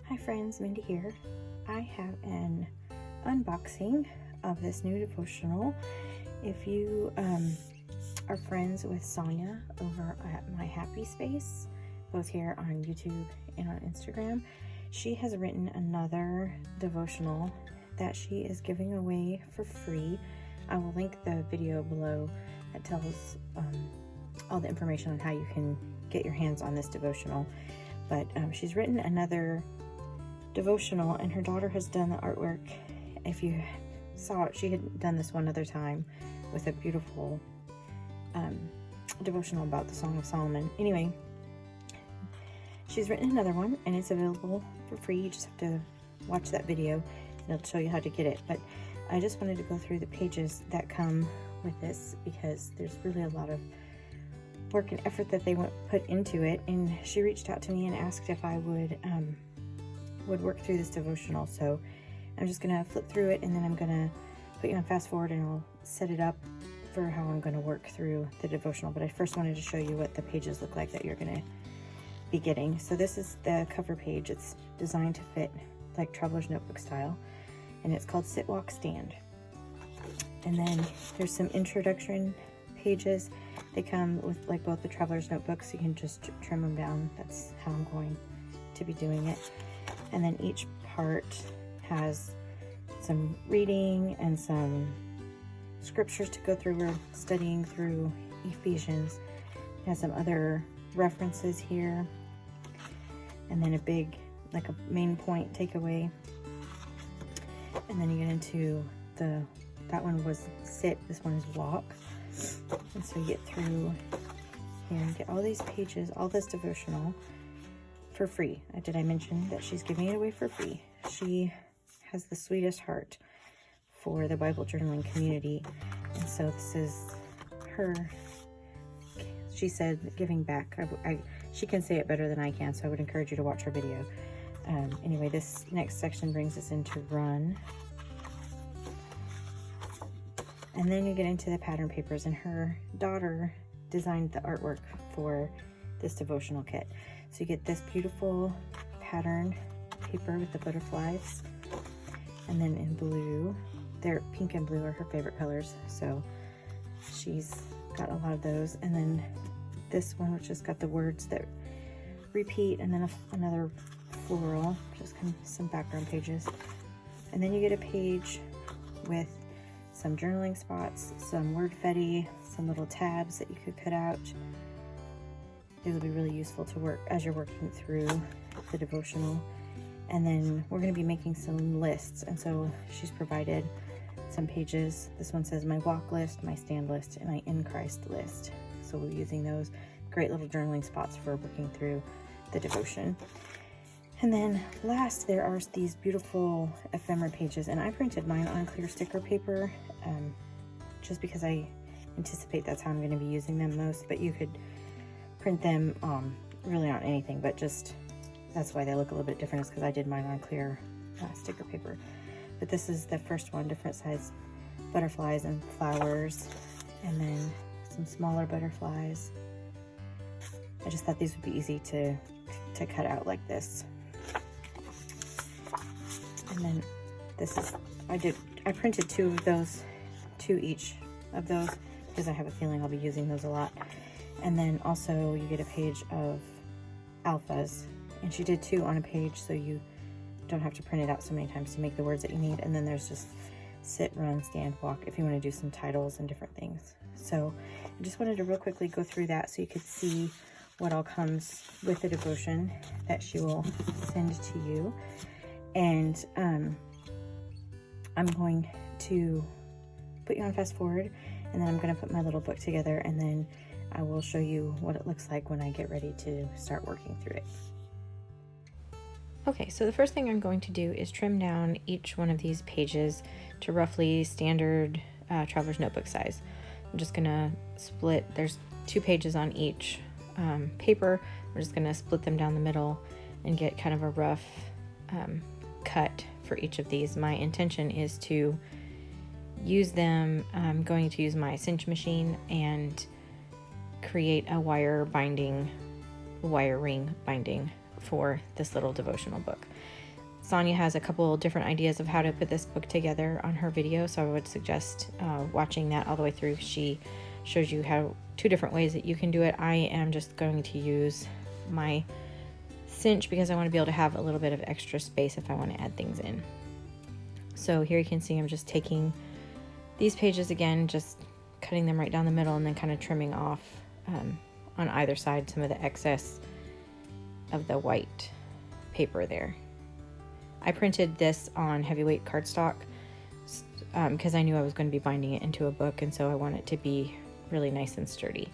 Hi friends, Mindy here. I have an unboxing of this new devotional. If you are friends with Sonja over at My Happy Space, both here on YouTube and on Instagram, she has written another devotional that she is giving away for free. I will link the video below that tells all the information on how you can get your hands on this devotional. But she's written another devotional, and her daughter has done the artwork. If you saw it, she had done this one other time with a beautiful devotional about the Song of Solomon. Anyway, she's written another one, and it's available for free. You just have to watch that video, and it'll show you how to get it. But I just wanted to go through the pages that come with this, because there's really a lot of work and effort that they put into it. And she reached out to me and asked if I would work through this devotional. So I'm just gonna flip through it, and then I'm gonna put you on fast forward, and I'll set it up for how I'm gonna work through the devotional. But I first wanted to show you what the pages look like that you're gonna be getting. So this is the cover page. It's designed to fit like traveler's notebook style, and it's called Sit, Walk, Stand. And then there's some introduction pages. They come with like both the traveler's notebooks. You can just trim them down. That's how I'm going to be doing it. And then each part has some reading and some scriptures to go through. We're studying through Ephesians. It has some other references here, and then a big, like a main point takeaway. And then you get into that one was sit, this one is walk. And so you get through here and get all these pages, all this devotional for free. Did I mention that she's giving it away for free? She has the sweetest heart for the Bible journaling community. And so this is her, she said, giving back. She can say it better than I can, so I would encourage you to watch her video. Anyway, this next section brings us into run. And then you get into the pattern papers, and her daughter designed the artwork for this devotional kit. So you get this beautiful pattern paper with the butterflies, and then in blue, pink and blue are her favorite colors, so she's got a lot of those. And then this one, which has got the words that repeat, and then another floral, just kind of some background pages. And then you get a page with some journaling spots, some word fetty, some little tabs that you could cut out. These will be really useful to work as you're working through the devotional. And then we're going to be making some lists, and so she's provided some pages. This one says my walk list, my stand list, and my in Christ list. So we're using those great little journaling spots for working through the devotion. And then last, there are these beautiful ephemera pages, and I printed mine on clear sticker paper just because I anticipate that's how I'm going to be using them most. But you could print them really on anything, but just that's why they look a little bit different, is because I did mine on clear sticker paper. But this is the first one, different size butterflies and flowers, and then some smaller butterflies. I just thought these would be easy to cut out like this. And then this is, I printed two each of those, because I have a feeling I'll be using those a lot. And then also you get a page of alphas, and she did two on a page, so you don't have to print it out so many times to make the words that you need. And then there's just sit, run, stand, walk, if you want to do some titles and different things. So I just wanted to real quickly go through that so you could see what all comes with the devotion that she will send to you. And I'm going to put you on fast forward, and then I'm going to put my little book together, and then I will show you what it looks like when I get ready to start working through it. Okay, so the first thing I'm going to do is trim down each one of these pages to roughly standard traveler's notebook size. I'm just gonna split, there's 2 pages on each paper. We're just gonna split them down the middle and get kind of a rough cut for each of these. My intention is to use them, I'm going to use my cinch machine and create a wire ring binding for this little devotional book. Sonja has a couple different ideas of how to put this book together on her video, so I would suggest watching that all the way through. She shows you how 2 different ways that you can do it. I am just going to use my cinch because I want to be able to have a little bit of extra space if I want to add things in. So here you can see I'm just taking these pages again, just cutting them right down the middle and then kind of trimming off on either side some of the excess of the white paper there. I printed this on heavyweight cardstock because I knew I was going to be binding it into a book, and so I want it to be really nice and sturdy.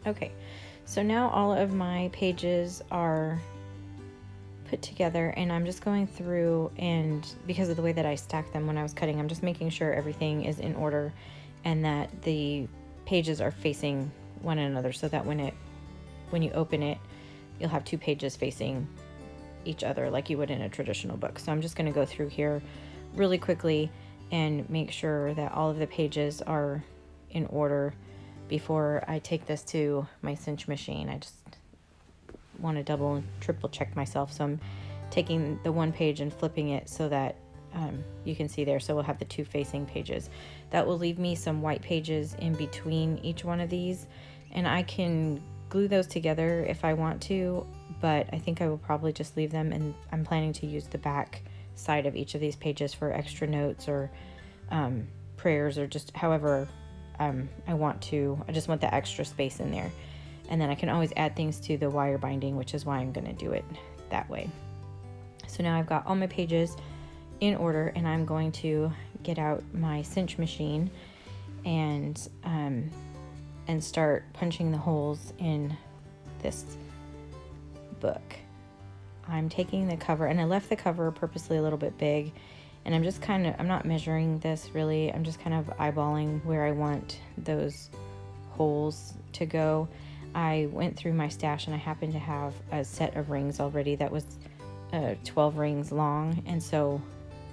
Okay, so now all of my pages are put together, and I'm just going through, and because of the way that I stacked them when I was cutting, I'm just making sure everything is in order and that the pages are facing one another, so that when you open it, you'll have 2 pages facing each other like you would in a traditional book. So I'm just going to go through here really quickly and make sure that all of the pages are in order before I take this to my cinch machine. I just want to double and triple check myself, so I'm taking the one page and flipping it so that you can see there. So we'll have the 2 facing pages. That will leave me some white pages in between each one of these, and I can glue those together if I want to, but I think I will probably just leave them, and I'm planning to use the back side of each of these pages for extra notes or prayers, or just however I want to. I just want the extra space in there, and then I can always add things to the wire binding, which is why I'm going to do it that way. So now I've got all my pages in order, and I'm going to get out my cinch machine and start punching the holes in this book. I'm taking the cover, and I left the cover purposely a little bit big, and I'm not measuring this really. I'm just kind of eyeballing where I want those holes to go. I went through my stash, and I happened to have a set of rings already that was 12 rings long, and so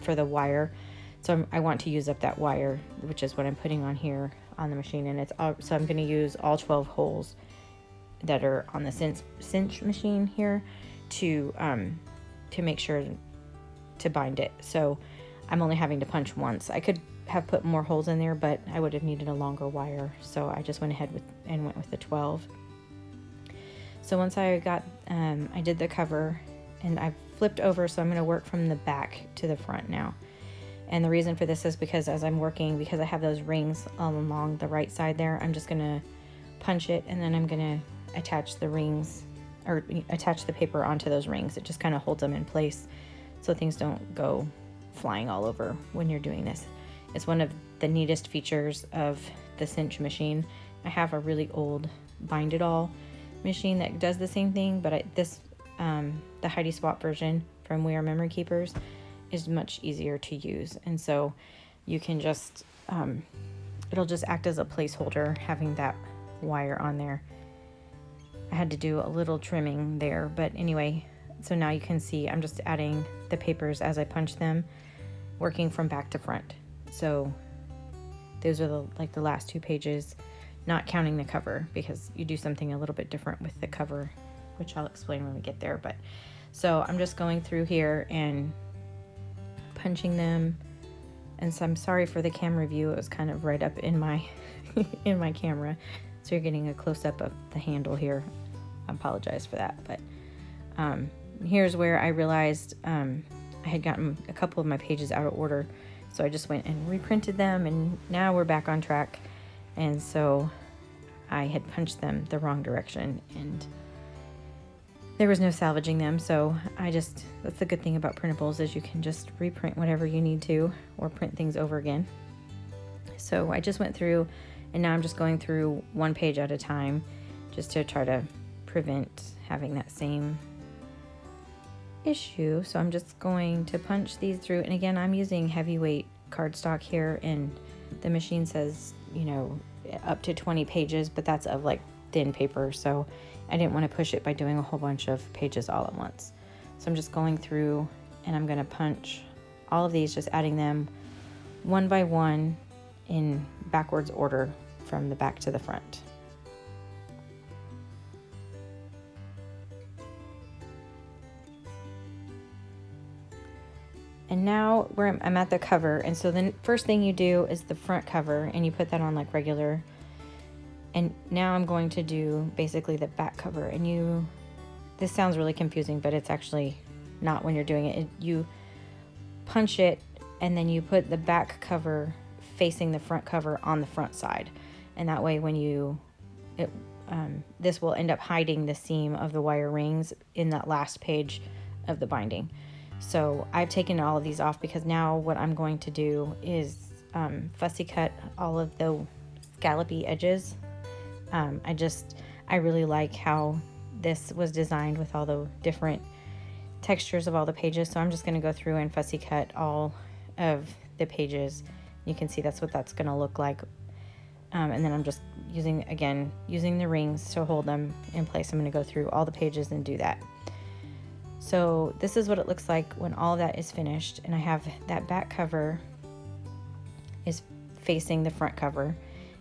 for the wire, so I want to use up that wire, which is what I'm putting on here on the machine, and so I'm going to use all 12 holes that are on the cinch machine here to make sure to bind it. So I'm only having to punch once. I could have put more holes in there, but I would have needed a longer wire, so I just went ahead went with the 12. So once I got I did the cover, and I flipped over, so I'm going to work from the back to the front now. And the reason for this is because as I'm working, because I have those rings all along the right side there, I'm just going to punch it, and then I'm going to attach the rings, or attach the paper onto those rings. It just kind of holds them in place so things don't go flying all over when you're doing this. It's one of the neatest features of the cinch machine. I have a really old bind it all machine that does the same thing, but the Heidi Swap version from We Are Memory Keepers is much easier to use, and so you can just it'll just act as a placeholder having that wire on there. I had to do a little trimming there, but anyway, so now you can see I'm just adding the papers as I punch them, working from back to front. So those are the last 2 pages, not counting the cover, because you do something a little bit different with the cover, which I'll explain when we get there. But so I'm just going through here and punching them, and so I'm sorry for the camera view. It was kind of right up in my in my camera, so you're getting a close-up of the handle here. I apologize for that, but here's where I realized I had gotten a couple of my pages out of order, so I just went and reprinted them, and now we're back on track. And so I had punched them the wrong direction, and there was no salvaging them. So that's the good thing about printables, is you can just reprint whatever you need to, or print things over again. So I just went through, and now I'm just going through one page at a time, just to try to prevent having that same issue. So I'm just going to punch these through, and again, I'm using heavyweight cardstock here, and the machine says, up to 20 pages, but that's of thin paper, so I didn't want to push it by doing a whole bunch of pages all at once. So I'm just going through, and I'm going to punch all of these, just adding them one by one in backwards order from the back to the front. And now I'm at the cover, and so the first thing you do is the front cover, and you put that on like regular. And now I'm going to do basically the back cover, and this sounds really confusing, but it's actually not when you're doing it. You punch it, and then you put the back cover facing the front cover on the front side, and that way when this will end up hiding the seam of the wire rings in that last page of the binding. So I've taken all of these off because now what I'm going to do is fussy cut all of the scallopy edges. I really like how this was designed with all the different textures of all the pages. So I'm just going to go through and fussy cut all of the pages. You can see that's what that's going to look like. And then I'm just using the rings to hold them in place. I'm going to go through all the pages and do that. So this is what it looks like when all of that is finished, and I have that back cover is facing the front cover,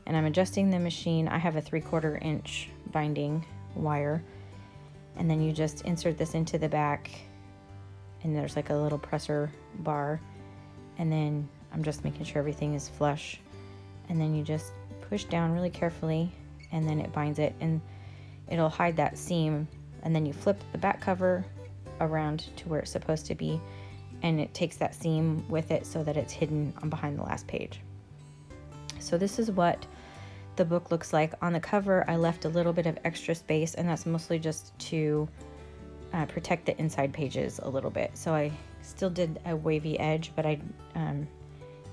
and I'm adjusting the machine. I have a 3/4 inch binding wire, and then you just insert this into the back, and there's like a little presser bar, and then I'm just making sure everything is flush, and then you just push down really carefully, and then it binds it, and it'll hide that seam, and then you flip the back cover around to where it's supposed to be, and it takes that seam with it so that it's hidden on behind the last page. So this is what the book looks like. On the cover I left a little bit of extra space, and that's mostly just to protect the inside pages a little bit. So I still did a wavy edge, but I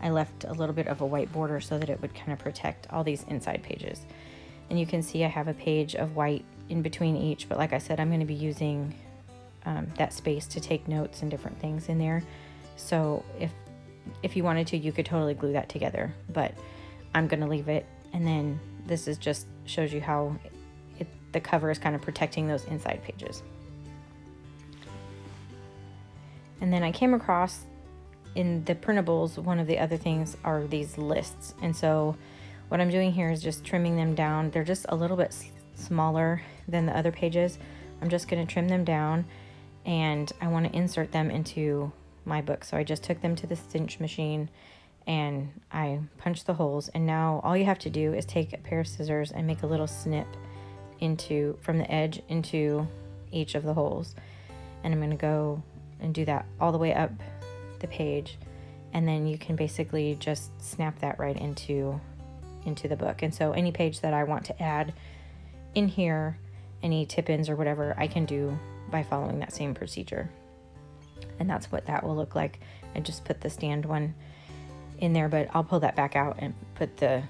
left a little bit of a white border so that it would kind of protect all these inside pages. And you can see I have a page of white in between each, but like I said, I'm going to be using that space to take notes and different things in there. So if you wanted to, you could totally glue that together, but I'm going to leave it. And then this is just shows you how the cover is kind of protecting those inside pages. And then I came across in the printables, one of the other things are these lists. And so what I'm doing here is just trimming them down. They're just a little bit smaller than the other pages. I'm just going to trim them down, and I want to insert them into my book. So I just took them to the cinch machine and I punched the holes, and now all you have to do is take a pair of scissors and make a little snip from the edge into each of the holes. And I'm going to go and do that all the way up the page, and then you can basically just snap that right into the book. And so any page that I want to add in here, any tip-ins or whatever, I can do by following that same procedure. And that's what that will look like. I just put the stand one in there, but I'll pull that back out and put the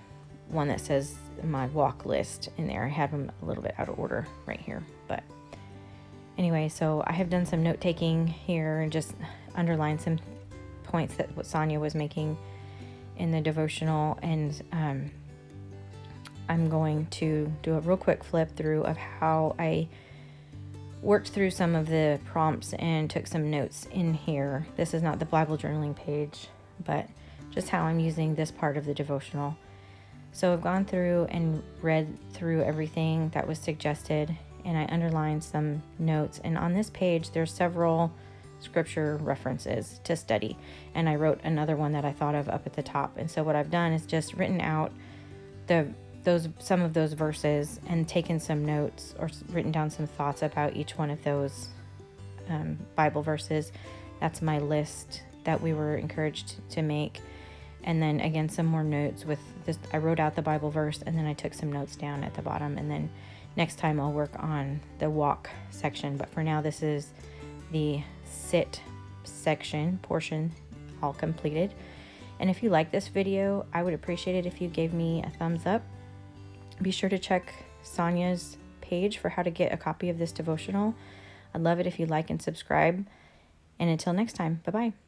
one that says my walk list in there. I had them a little bit out of order right here, but anyway, so I have done some note taking here and just underlined some points that what Sonja was making in the devotional, and I'm going to do a real quick flip through of how I worked through some of the prompts and took some notes in here. This is not the Bible journaling page, but just how I'm using this part of the devotional. So I've gone through and read through everything that was suggested, and I underlined some notes. And on this page, there's several scripture references to study, and I wrote another one that I thought of up at the top. And so what I've done is just written out some of those verses and taken some notes or written down some thoughts about each one of those Bible verses. That's my list that we were encouraged to make. And then again, some more notes with this. I wrote out the Bible verse, and then I took some notes down at the bottom, and then next time I'll work on the walk section. But for now, this is the sit portion all completed. And if you like this video, I would appreciate it if you gave me a thumbs up. Be sure to check Sonja's page for how to get a copy of this devotional. I'd love it if you like and subscribe. And until next time, bye-bye.